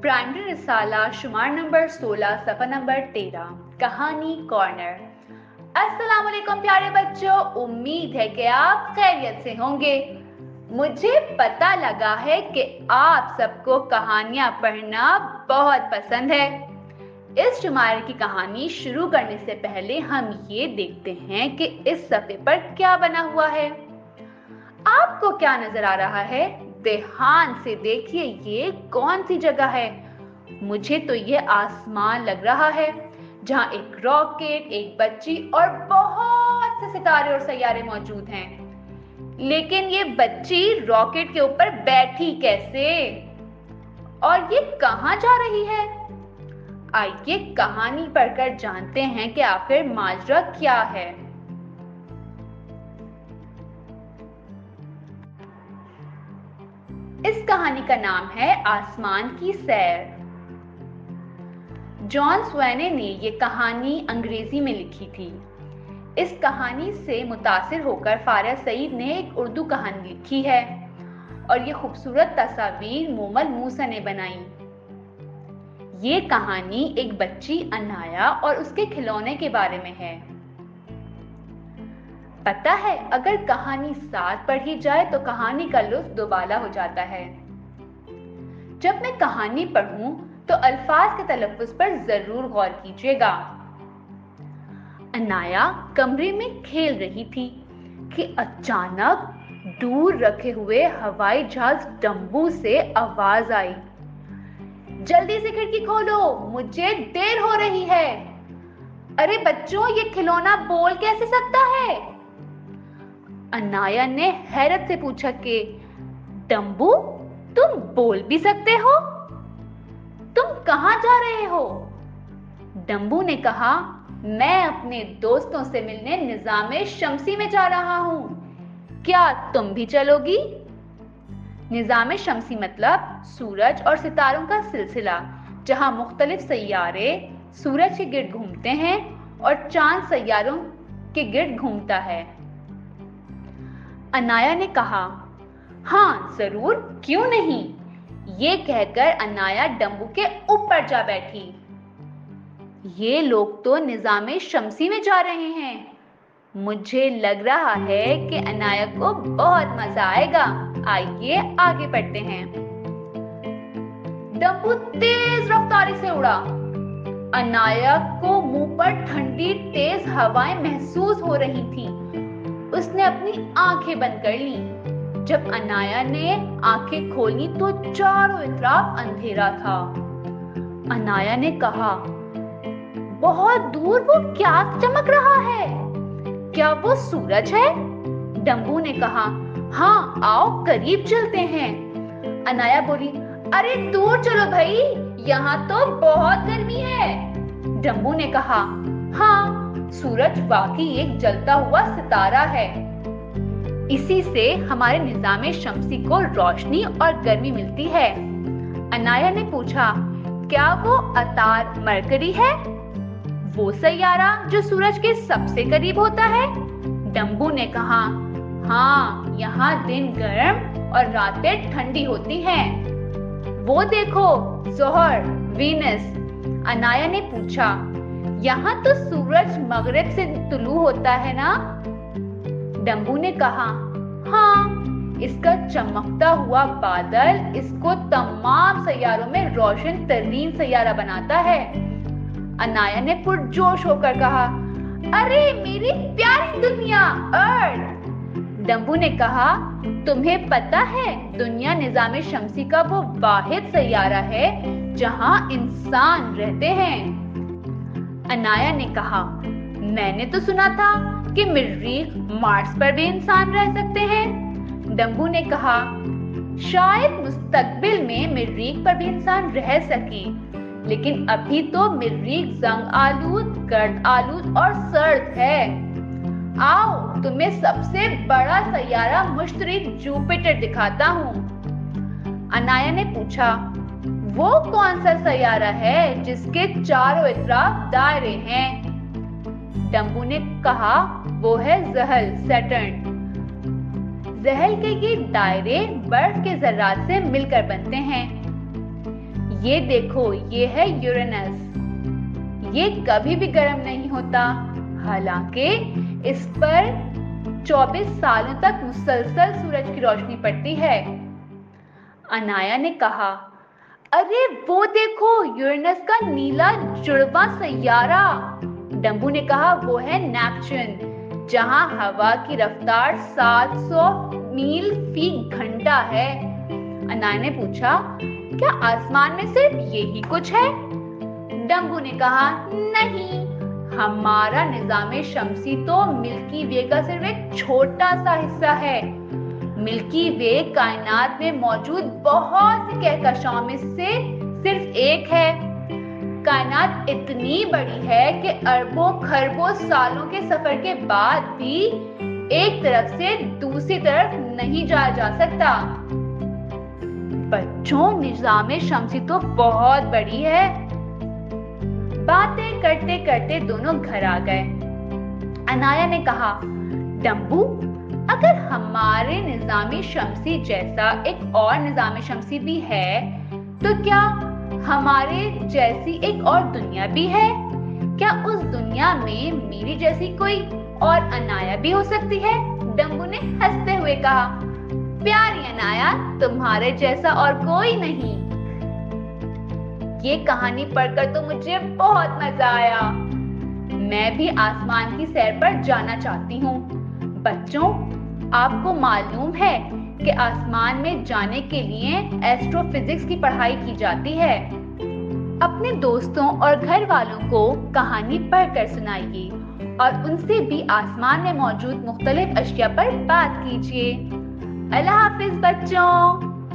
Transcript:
Primary रिसाला शुमार number 16 सफ़ा number 13 कहानी कॉर्नर। अस्सलाम वालेकुम प्यारे बच्चों, उम्मीद है कि आप खैरियत से होंगे। मुझे पता लगा है कि आप सबको कहानियां पढ़ना बहुत पसंद है। इस शुमारे की कहानी शुरू करने से पहले हम ये देखते हैं कि इस सफ़े पर क्या बना हुआ है। आपको क्या नजर आ रहा है? ध्यान से देखिए, ये कौन सी जगह है? मुझे तो ये आसमान लग रहा है, जहाँ एक रॉकेट, एक बच्ची और बहुत से सितारे और सैयारे मौजूद हैं। लेकिन ये बच्ची रॉकेट के ऊपर बैठी कैसे? और ये कहाँ जा रही है? आइए कहानी पढ़कर जानते हैं कि आखिर माजरा क्या है। इस कहानी का नाम है आसमान की सैर। जॉन स्वेने ने ये कहानी अंग्रेजी में लिखी थी। इस कहानी से मुतासिर होकर फारिया सईद ने एक उर्दू कहानी लिखी है और ये खूबसूरत तस्वीर मोमल मूसा ने बनाई। ये कहानी एक बच्ची अनाया और उसके खिलौने के बारे में है। पता है, अगर कहानी साथ पढ़ी जाए तो कहानी का लुत्फ दोबाला हो जाता है। जब मैं कहानी पढ़ूं तो अल्फाज के तलफ़्फ़ुज़ पर जरूर गौर कीजिएगा। अनाया कमरे में खेल रही थी कि अचानक दूर रखे हुए हवाई जहाज डम्बू से आवाज आई, जल्दी से खिड़की खोलो, मुझे देर हो रही है। अरे बच्चों, ये खिलौना बोल कैसे सकता है? अनाया ने हैरत से पूछा कि डम्बू, तुम बोल भी सकते हो? तुम कहाँ जा रहे हो? डम्बू ने कहा, मैं अपने दोस्तों से मिलने निज़ामे शम्सी में जा रहा हूँ, क्या तुम भी चलोगी? निज़ामे शम्सी मतलब सूरज और सितारों का सिलसिला, जहाँ मुख्तलिफ सैयारे सूरज के गिर्द घूमते हैं और चांद सैयारों के गिर्द घूमता है। अनाया ने कहा, हाँ जरूर, क्यों नहीं। ये कहकर अनाया डम्बू के ऊपर जा बैठी। ये लोग तो निज़ामे शम्सी में जा रहे हैं। मुझे लग रहा है कि अनाया को बहुत मजा आएगा। आइए आगे बढ़ते हैं। डम्बू तेज रफ्तारी से उड़ा। अनाया को मुंह पर ठंडी तेज हवाएं महसूस हो रही थी। उसने अपनी आंखें बंद कर ली। जब अनाया ने आंखें खोली तो चारों तरफ अंधेरा था। अनाया ने कहा, बहुत दूर वो क्या चमक रहा है? क्या वो सूरज है? डम्बू ने कहा, हाँ आओ करीब चलते हैं। अनाया बोली, अरे दूर चलो भाई, यहाँ तो बहुत गर्मी है। डम्बू ने कहा, हाँ सूरज वाकई एक जलता हुआ सितारा है। इसी से हमारे निज़ामे शम्सी को रोशनी और गर्मी मिलती है। अनाया ने पूछा, क्या वो अतार मरकरी है, वो सैयारा जो सूरज के सबसे करीब होता है? डम्बू ने कहा, हाँ यहाँ दिन गर्म और रातें ठंडी होती हैं। वो देखो ज़ोहर, वीनस। अनाया ने पूछा, यहाँ तो सूरज मगरिब से तुलू होता है ना? डम्बू ने कहा, हाँ, इसका चमकता हुआ बादल इसको तमाम सैयारों में रोशन तरीन सैयारा बनाता है। अनाया ने पुरजोश होकर कहा, अरे मेरी प्यारी दुनिया अर्थ। डम्बू ने कहा, तुम्हें पता है दुनिया निज़ामे शम्सी का वो वाहिद सैयारा है जहाँ इंसान रहते हैं। अनाया ने कहा, मैंने तो सुना था कि मरीख मार्स पर भी इंसान रह सकते हैं। डम्बू ने कहा, शायद मुस्तकबिल में मरीख पर भी इंसान रह सके, लेकिन अभी तो मरीख जंग आलूद, गर्द आलूद और सर्द है। आओ तुम्हें सबसे बड़ा सैयारा मुश्तरिक जुपिटर दिखाता हूँ। अनाया ने पूछा, वो कौन सा सैयारा है जिसके चारों तरफ दायरे हैं? डम्बू ने कहा, वो है ज़हल, सैटर्न। ज़हल के ये दायरे बर्फ के ज़र्रात से मिलकर बनते हैं। یہ دیکھو، یہ ہے یورینس، یہ کبھی بھی گرم نہیں ہوتا، حالانکہ اس پر 24 سالوں تک مسلسل سورج کی روشنی پڑتی ہے۔ انایا نے کہا، ارے وہ دیکھو، یورینس کا نیلا جڑواں سیارہ۔ ڈمبو نے کہا، وہ ہے نیپچون، جہاں ہوا کی رفتار 700 میل فی گھنٹہ ہے۔ انایا نے پوچھا، کیا آسمان میں صرف یہی کچھ ہے؟ ڈمبو نے کہا، نہیں، ہمارا نظام شمسی تو ملکی وے کا صرف ایک چھوٹا سا حصہ ہے۔ ملکی وے کائنات میں موجود بہت سی کہکشاؤں میں سے صرف ایک ہے۔ کائنات اتنی بڑی ہے کہ اربوں خربوں سالوں کے سفر کے بعد بھی ایک طرف سے دوسری طرف نہیں جایا جا سکتا۔ بچوں، نظام شمسی تو بہت بڑی ہے۔ باتیں کرتے کرتے دونوں گھر آ گئے۔ انایا نے کہا، ڈمبو، اگر ہمارے نظام شمسی جیسا ایک اور نظام شمسی بھی ہے تو کیا ہمارے جیسی ایک اور دنیا بھی ہے؟ کیا اس دنیا میں میری جیسی کوئی اور انایا بھی ہو سکتی ہے؟ ڈمبو نے ہنستے ہوئے کہا، پیاری انایا، تمہارے جیسا اور کوئی نہیں۔ یہ کہانی پڑھ کر تو مجھے بہت مزہ آیا۔ میں بھی آسمان کی سیر پر جانا چاہتی ہوں۔ بچوں، آپ کو معلوم ہے کہ آسمان میں جانے کے لیے ایسٹرو فزکس کی پڑھائی کی جاتی ہے۔ اپنے دوستوں اور گھر والوں کو کہانی پڑھ کر سنائیے اور ان سے بھی آسمان میں موجود مختلف اشیاء پر بات کیجیے۔ اللہ حافظ بچوں۔